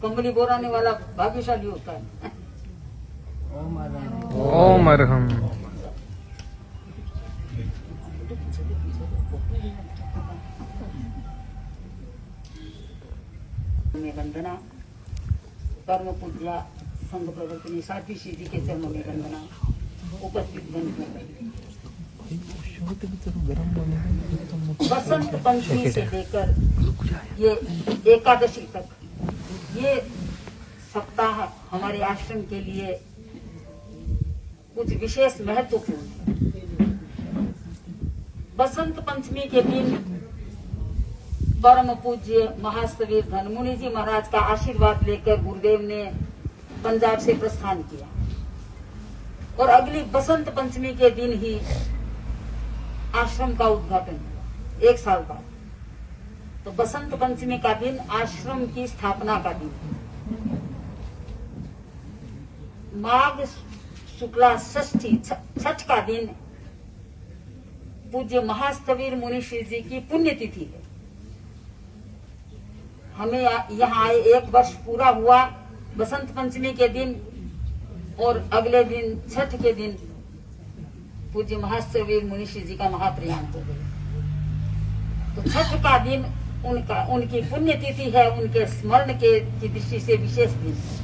कंबली बोराने वाला भाग्यशाली होता है। ओम अरहम। वंदना परम पूज्या संघ प्रवर्तनी साध्वी श्री जी के चरणों में वंदना। उपस्थित बसंत पंचमी से लेकर ये एकादशी तक ये सप्ताह हमारे आश्रम के लिए कुछ विशेष महत्वपूर्ण है। बसंत पंचमी के दिन परम पूज्य महास्तवीर धनमुनि जी महाराज का आशीर्वाद लेकर गुरुदेव ने पंजाब से प्रस्थान किया और अगली बसंत पंचमी के दिन ही आश्रम का उद्घाटन हुआ, 1 साल बाद। तो बसंत पंचमी का दिन आश्रम की स्थापना का दिन है। माघ शुक्ला षष्ठी छठ का दिन पूज्य महास्तवीर मुनीश्वर जी की पुण्यतिथि है। हमें यहाँ आए 1 वर्ष पूरा हुआ बसंत पंचमी के दिन और अगले दिन छठ के दिन पूज्य महास्तवीर मुनीश्वर जी का महाप्रयाण हो गया। तो छठ का दिन उनकी पुण्यतिथि है, उनके स्मरण की दृष्टि से विशेष दिन है।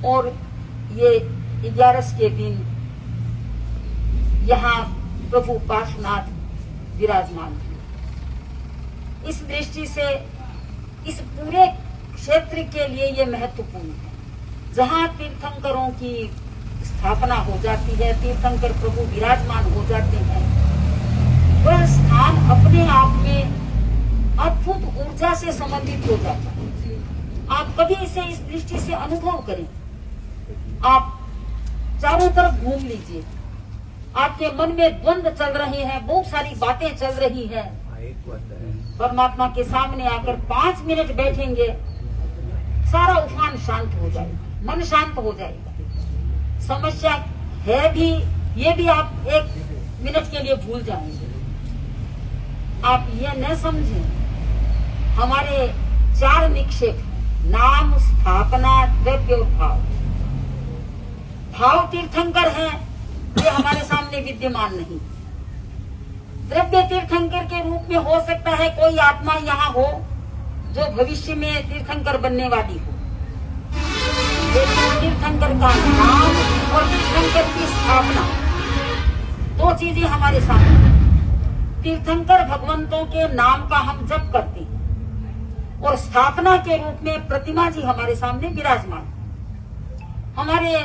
और ये 11 के दिन यहाँ प्रभु पार्श्वनाथ विराजमान थे। इस दृष्टि से इस पूरे क्षेत्र के लिए ये महत्वपूर्ण है। जहाँ तीर्थंकरों की स्थापना हो जाती है, तीर्थंकर प्रभु विराजमान हो जाते हैं, वह स्थान अपने आप में अद्भुत ऊर्जा से संबंधित हो जाता है। आप कभी इसे इस दृष्टि से अनुभव करें। आप चारों तरफ घूम लीजिए, आपके मन में द्वंद्व चल रहे हैं, बहुत सारी बातें चल रही हैं। परमात्मा के सामने आकर 5 मिनट बैठेंगे, सारा उफान शांत हो जाएगा, मन शांत हो जाएगा। समस्या है भी, ये भी आप 1 मिनट के लिए भूल जाएंगे। आप ये न समझें, हमारे 4 निक्षेप हैं, नाम, स्थापना, द्रव्य और भाव। भाव तीर्थंकर है, ये हमारे सामने विद्यमान नहीं। द्रव्य तीर्थंकर के रूप में हो सकता है कोई आत्मा यहाँ हो जो भविष्य में तीर्थंकर बनने वाली हो, लेकिन तीर्थंकर का नाम और तीर्थंकर की स्थापना 2 चीजें हमारे सामने। तीर्थंकर भगवंतों के नाम का हम जप करते हैं और स्थापना के रूप में प्रतिमा जी हमारे सामने विराजमान। हमारे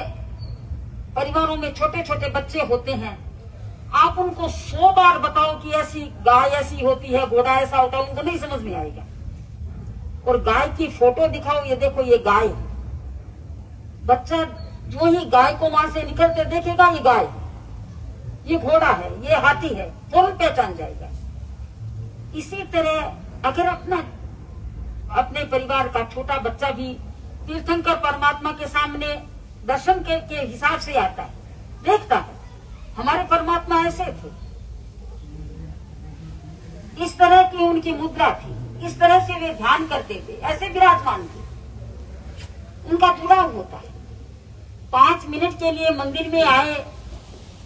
परिवारों में छोटे छोटे बच्चे होते हैं, आप उनको 100 बार बताओ कि ऐसी गाय ऐसी होती है, घोड़ा ऐसा होता है, उनको नहीं समझ में आएगा। और गाय की फोटो दिखाओ, ये देखो ये गाय है, बच्चा जो ही गाय को वहां से निकलते देखेगा ये गाय है, ये घोड़ा है, ये हाथी है, तुरंत पहचान जाएगा। इसी तरह अगर अपने परिवार का छोटा बच्चा भी तीर्थंकर परमात्मा के सामने दर्शन के हिसाब से आता है, देखता है हमारे परमात्मा ऐसे थे, इस तरह की उनकी मुद्रा थी, इस तरह से वे ध्यान करते थे, ऐसे विराजमान थे, उनका जुड़ाव होता है। 5 मिनट के लिए मंदिर में आए,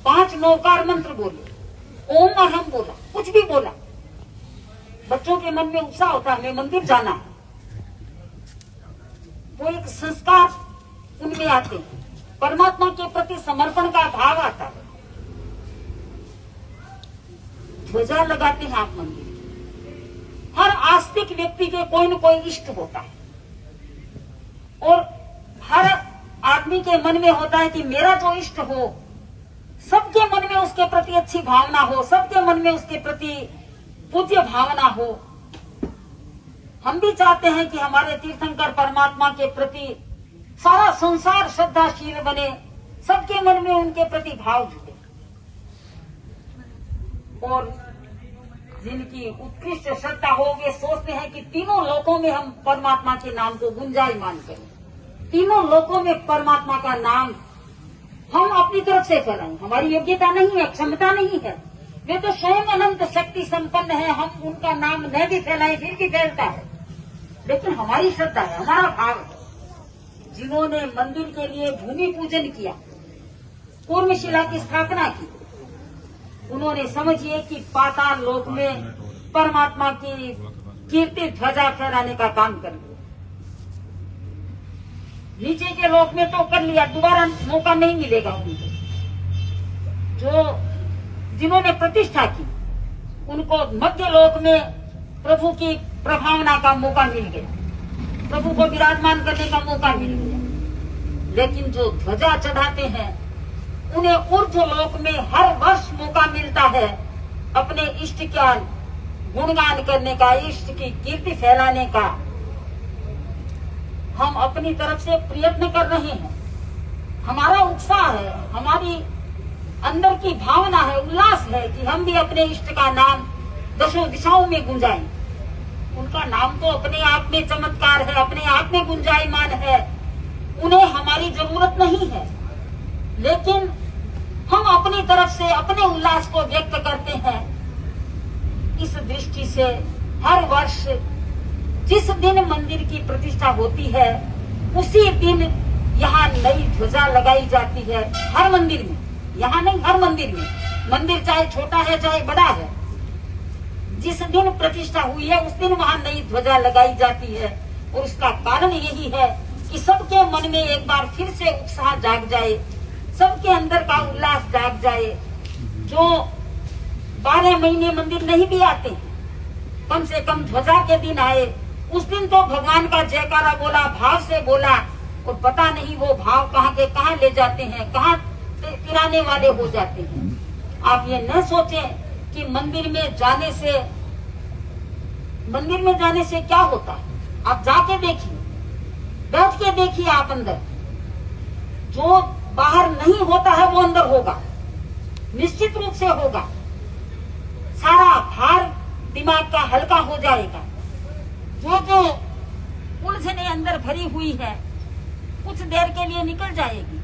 5 नौकार मंत्र बोले, ओम अरहम बोला, कुछ भी बोला, बच्चों के मन में उत्साह होता है, हमें मंदिर जाना है। वो एक संस्कार उनमें आते हैं, परमात्मा के प्रति समर्पण का भाव आता है। ध्वजा लगाते हैं आप मंदिर। हर आस्तिक व्यक्ति के कोई न कोई इष्ट होता है और हर आदमी के मन में होता है कि मेरा जो इष्ट हो, सबके मन में उसके प्रति अच्छी भावना हो, सबके मन में उसके प्रति पूज्य भावना हो। हम भी चाहते हैं कि हमारे तीर्थंकर परमात्मा के प्रति सारा संसार श्रद्धाशील बने, सबके मन में उनके प्रति भाव जुटे। और जिनकी उत्कृष्ट श्रद्धा हो, वे सोचते हैं कि तीनों लोकों में हम परमात्मा के नाम को गुंजायमान करें, तीनों लोकों में परमात्मा का नाम हम अपनी तरफ से फैलाएं। हमारी योग्यता नहीं है, क्षमता नहीं है, वे तो स्वयं अनंत शक्ति संपन्न है, हम उनका नाम न भी फैलाएं फिर भी फैलता है। लेकिन हमारी श्रद्धा है, हमारा भाव है। जिन्होंने मंदिर के लिए भूमि पूजन किया, कूर्मशिला की स्थापना की, उन्होंने समझिए कि पाताल लोक में परमात्मा की कीर्ति ध्वजा फहराने का काम कर लिया। नीचे के लोक में तो कर लिया, दोबारा मौका नहीं मिलेगा उनको। जो जिन्होंने प्रतिष्ठा की, उनको मध्य लोक में प्रभु की प्रभावना का मौका मिल गया, प्रभु को विराजमान करने का मौका मिल गया। लेकिन जो ध्वजा चढ़ाते हैं, उन्हें ऊर्ध्व लोक में हर वर्ष मौका मिलता है अपने इष्ट का गुणगान करने का, इष्ट की कीर्ति फैलाने का। हम अपनी तरफ से प्रयत्न कर रहे हैं, हमारा उत्साह है, हमारी अंदर की भावना है, उल्लास है कि हम भी अपने इष्ट का नाम दशों दिशाओं में गुंजाएं। उनका नाम तो अपने आप में चमत्कार है, अपने आप में गुंजायमान है, उन्हें हमारी जरूरत नहीं है। लेकिन हम अपनी तरफ से अपने उल्लास को व्यक्त करते हैं। इस दृष्टि से हर वर्ष जिस दिन मंदिर की प्रतिष्ठा होती है, उसी दिन यहाँ नई ध्वजा लगाई जाती है। हर मंदिर में, यहाँ नहीं, हर मंदिर में। मंदिर चाहे छोटा है चाहे बड़ा है, जिस दिन प्रतिष्ठा हुई है उस दिन वहाँ नई ध्वजा लगाई जाती है। और उसका कारण यही है कि सबके मन में एक बार फिर से उत्साह जाग जाए, सबके अंदर का उल्लास जाग जाए। जो 12 महीने मंदिर नहीं भी आते हैं, कम से कम ध्वजा के दिन आए, उस दिन तो भगवान का जयकारा बोला, भाव से बोला, और पता नहीं वो भाव कहाँ के कहाँ ले जाते हैं, कहाँ तिराने वाले हो जाते हैं। आप ये न सोचें कि मंदिर में जाने से क्या होता है। आप जाके देखिए, बैठ के देखिए आप अंदर। जो बाहर नहीं होता है वो अंदर होगा, निश्चित रूप से होगा। सारा भार दिमाग का हल्का हो जाएगा। जो उलझने अंदर भरी हुई है, कुछ देर के लिए निकल जाएगी।